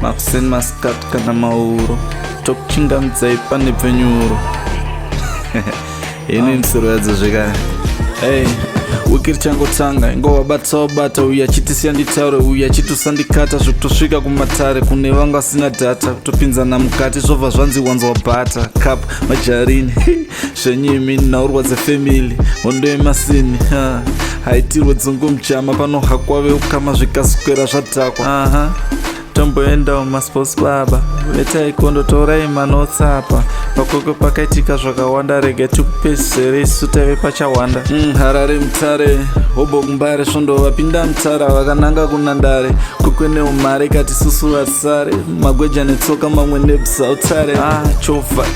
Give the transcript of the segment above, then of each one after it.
makuseni masikati kana mauro tokuchingamidza ipa Nhepfenyuro. Ini misoro yadzo zvekare. Hey, wiki richangotanga ingo wabata uyu achitisiya nditaure uyu achitusandikata zvekutosvika kumatare kune vanga vasina data kutopinzana mukati zvobva zvanzi wanzi wabhata cup majarini zvenyimi naurwa dzefamily hondo yemasini haitirwe dzungu mujama panohakwa veukama zvikaswera zvadhakwa. Tomboendawo masports baba vetaikondo manotsapa pakoko pakaitika zvakawanda rege tikupedzisere isu taive pachawanda. Harare mutare hobo kumbare svondovapinda mutara vakananga kunandare kukwene umare kati susu vatsare magweja netsoka mamwe nebvisa utare.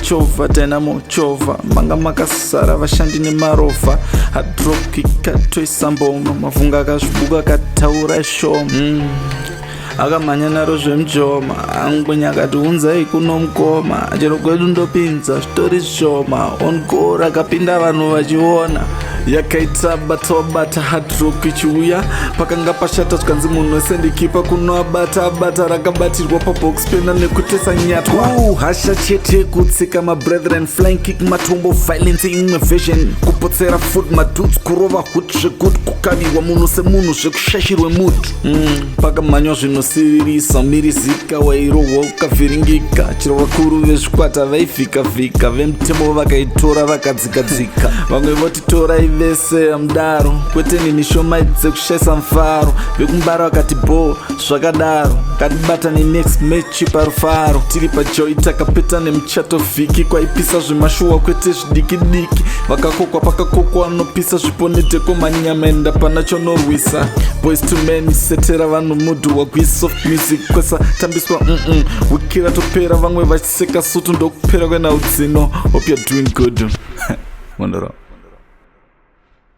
Chovha tainamo chovha manga makasara vashandi nemarovha hadropika toisamboma mavhunga akazvibuka akataura shoma akamhanya naro zvemujoma angwenya akati unzai kuno mukoma chero kwedu ndopinza zvitori zvishoma onkora akapinda vanhu vachiona yakaita bata hadrock ichiuya pakanga pashata zvikanzi munhu wesendikipa kunoabata rakabatirwa pabox pena nekutesa nyatwa hasha chete kutsika mabrethren flying kick matombo violence imwe version kupotsera food madudes kurova hut zvekuti kukaviwa munhu semunhu zvekushashirwe mood pakamhanywa zvinosiririsa mirizika wairohwa ukavhiringika chero vakuru vezvikwata vaivhikavhika vemutemo vakaitora vakadzikadzika vamwe votitorai vese mudaro kwete nini shoma dzekushaisa mufaro vekumbara vakati bo zvakadaro katibata nenext match parufaro tiri pajoy takapeta nemuchato vhiki kwaipisa zvemashuwa kwete zvidikidiki vakakokwa pakakokwa anopisa zvipo nedheko manyama enda panachonorwisa boys to men setera vanhu mudhu wagwi soft music kwesa tambiswa wikira topera vamwe vachiseka sutu ndokupera kwenaudzino. Hope you're doing good. Wonderful.